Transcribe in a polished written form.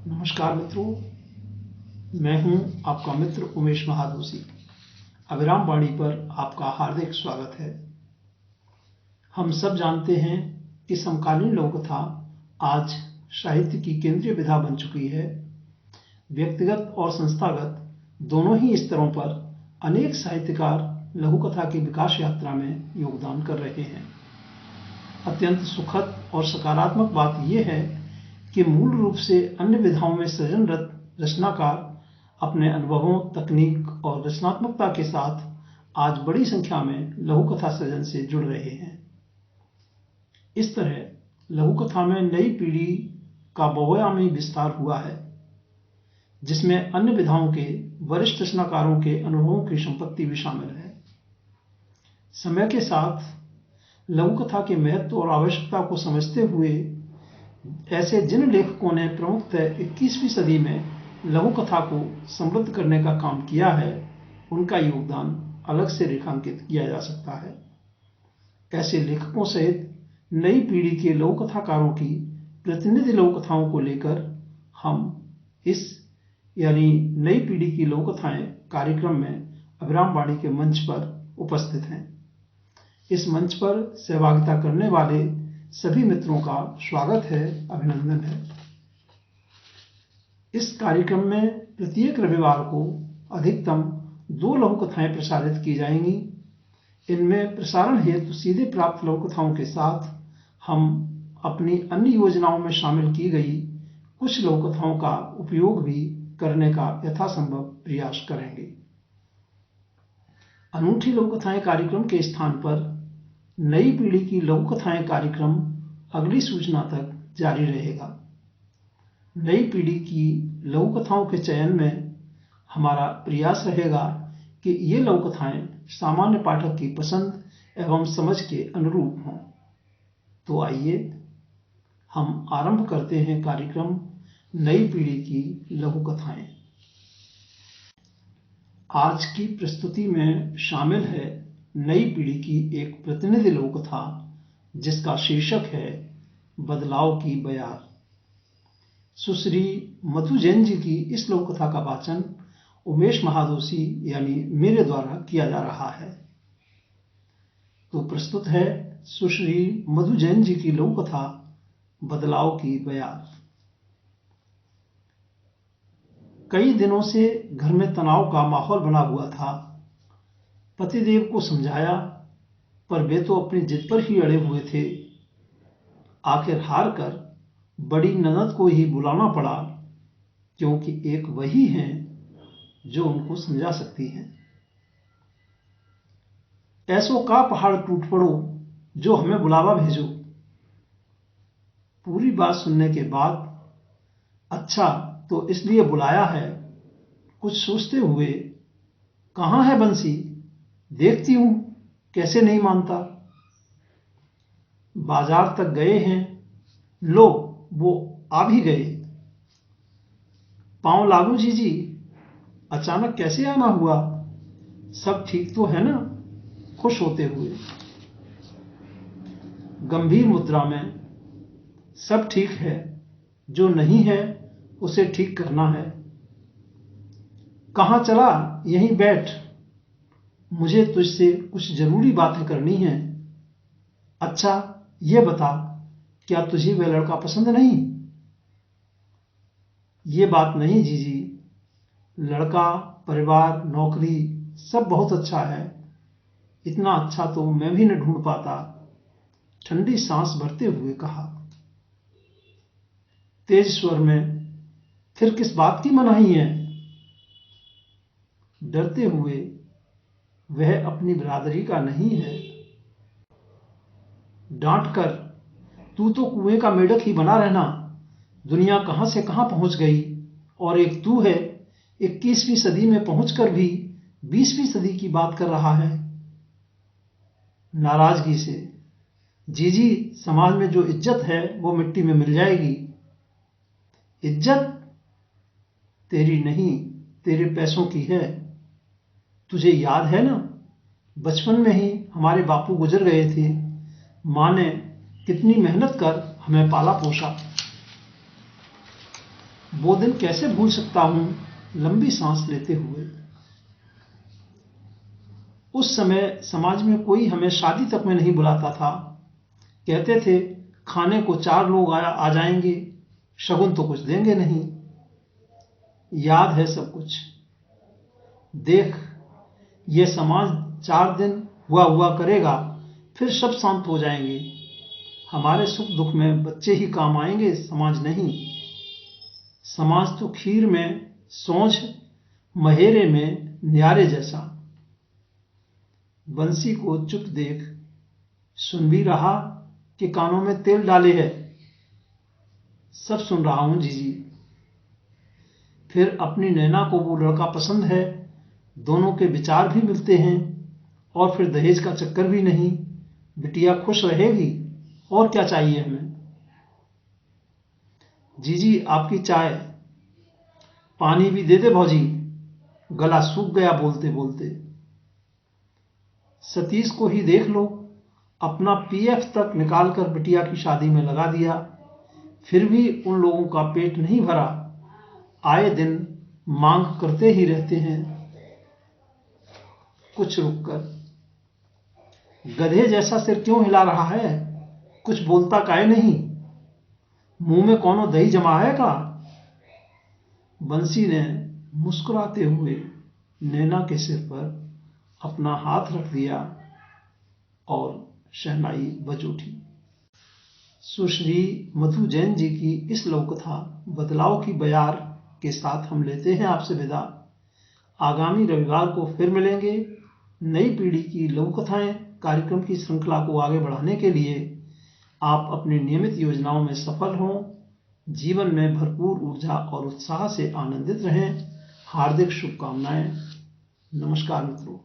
नमस्कार मित्रों, मैं हूं आपका मित्र उमेश महादोशी। अभिराम वाणी पर आपका हार्दिक स्वागत है। हम सब जानते हैं कि समकालीन लघुकथा आज साहित्य की केंद्रीय विधा बन चुकी है। व्यक्तिगत और संस्थागत दोनों ही स्तरों पर अनेक साहित्यकार लघुकथा की विकास यात्रा में योगदान कर रहे हैं। अत्यंत सुखद और सकारात्मक बात यह है कि मूल रूप से अन्य विधाओं में सृजनरत रचनाकार अपने अनुभवों, तकनीक और रचनात्मकता के साथ आज बड़ी संख्या में लघुकथा सृजन से जुड़ रहे हैं। इस तरह लघुकथा में नई पीढ़ी का बहुआयामी विस्तार हुआ है, जिसमें अन्य विधाओं के वरिष्ठ रचनाकारों के अनुभवों की संपत्ति भी शामिल है। समय के साथ लघुकथा के महत्व और आवश्यकता को समझते हुए ऐसे जिन लेखकों ने प्रमुखतः 21वीं सदी में लघुकथा को समृद्ध करने का काम किया है, उनका योगदान अलग से रेखांकित किया जा सकता है। ऐसे लेखकों सहित नई पीढ़ी के लघुकथाकारों की प्रतिनिधि लघुकथाओं को लेकर हम इस नई पीढ़ी की लघुकथाएं कार्यक्रम में अभिराम वाणी के मंच पर उपस्थित हैं। इस मंच पर सहभागिता करने वाले सभी मित्रों का स्वागत है, अभिनंदन है। इस कार्यक्रम में प्रत्येक रविवार को अधिकतम 2 लघुकथाएं प्रसारित की जाएंगी। इनमें प्रसारण हेतु सीधे प्राप्त लघुकथाओं के साथ हम अपनी अन्य योजनाओं में शामिल की गई कुछ लघुकथाओं का उपयोग भी करने का यथासंभव प्रयास करेंगे। अनूठी लघुकथाएं कार्यक्रम के स्थान पर नई पीढ़ी की लघुकथाएं कार्यक्रम अगली सूचना तक जारी रहेगा। नई पीढ़ी की लघुकथाओं के चयन में हमारा प्रयास रहेगा कि ये लघुकथाएं सामान्य पाठक की पसंद एवं समझ के अनुरूप हों। तो आइए हम आरंभ करते हैं कार्यक्रम नई पीढ़ी की लघुकथाएं। आज की प्रस्तुति में शामिल है नई पीढ़ी की एक प्रतिनिधि लघुकथा, जिसका शीर्षक है बदलाव की बयार। सुश्री मधु जैन जी की इस लघुकथा का वाचन उमेश महादोशी यानी मेरे द्वारा किया जा रहा है। तो प्रस्तुत है सुश्री मधु जैन जी की लघुकथा बदलाव की बयार। कई दिनों से घर में तनाव का माहौल बना हुआ था। पतिदेव को समझाया, पर वे तो अपनी जिद पर ही अड़े हुए थे। आखिर हार कर बड़ी ननद को ही बुलाना पड़ा, क्योंकि एक वही हैं जो उनको समझा सकती हैं। ऐसो का पहाड़ टूट पड़ो जो हमें बुलावा भेजो। पूरी बात सुनने के बाद, अच्छा तो इसलिए बुलाया है, कुछ सोचते हुए, कहाँ है बंसी, देखती हूं कैसे नहीं मानता। बाजार तक गए हैं, लो वो आ भी गए। पांव लागू जीजी, अचानक कैसे आना हुआ, सब ठीक तो है ना, खुश होते हुए। गंभीर मुद्रा में, सब ठीक है, जो नहीं है उसे ठीक करना है। कहाँ चला, यहीं बैठ, मुझे तुझसे कुछ जरूरी बातें करनी है। अच्छा ये बता, क्या तुझे वह लड़का पसंद नहीं? ये बात नहीं जीजी, लड़का, परिवार, नौकरी सब बहुत अच्छा है। इतना अच्छा तो मैं भी न ढूंढ पाता, ठंडी सांस भरते हुए कहा। तेज स्वर में, फिर किस बात की मनाही है? डरते हुए, वह अपनी बिरादरी का नहीं है। डांट कर, तू तो कुएं का मेढक ही बना रहना, दुनिया कहां से कहां पहुंच गई, और एक तू है 21वीं सदी में पहुंचकर भी 20वीं सदी की बात कर रहा है। नाराजगी से, जीजी समाज में जो इज्जत है वो मिट्टी में मिल जाएगी। इज्जत तेरी नहीं, तेरे पैसों की है। तुझे याद है ना, बचपन में ही हमारे बापू गुजर गए थे। माँ ने कितनी मेहनत कर हमें पाला पोसा। वो दिन कैसे भूल सकता हूं, लंबी सांस लेते हुए। उस समय समाज में कोई हमें शादी तक में नहीं बुलाता था। कहते थे खाने को 4 लोग आ जाएंगे, शगुन तो कुछ देंगे नहीं। याद है सब कुछ। देख, ये समाज 4 दिन हुआ करेगा, फिर सब शांत हो जाएंगे। हमारे सुख दुख में बच्चे ही काम आएंगे, समाज नहीं। समाज तो खीर में सौंझ, महेरे में न्यारे जैसा। बंसी को चुप देख, सुन भी रहा कि कानों में तेल डाले है। सब सुन रहा हूं जीजी। फिर अपनी नैना को वो लड़का पसंद है, दोनों के विचार भी मिलते हैं, और फिर दहेज का चक्कर भी नहीं। बिटिया खुश रहेगी, और क्या चाहिए हमें। जीजी आपकी चाय। पानी भी दे दे भौजी, गला सूख गया बोलते बोलते। सतीश को ही देख लो, अपना पीएफ तक निकालकर बिटिया की शादी में लगा दिया, फिर भी उन लोगों का पेट नहीं भरा। आए दिन मांग करते ही रहते हैं। कुछ रुककर, गधे जैसा सिर क्यों हिला रहा है, कुछ बोलता काहे नहीं, मुंह में कौनो दही जमा है का। बंसी ने मुस्कुराते हुए नैना के सिर पर अपना हाथ रख दिया और शहनाई बज उठी। सुश्री मधु जैन जी की इस लघुकथा बदलाव की बयार के साथ हम लेते हैं आपसे विदा। आगामी रविवार को फिर मिलेंगे। नई पीढ़ी की लघुकथाएं कार्यक्रम की श्रृंखला को आगे बढ़ाने के लिए आप अपनी नियमित योजनाओं में सफल हों, जीवन में भरपूर ऊर्जा और उत्साह से आनंदित रहें। हार्दिक शुभकामनाएं। नमस्कार मित्रों।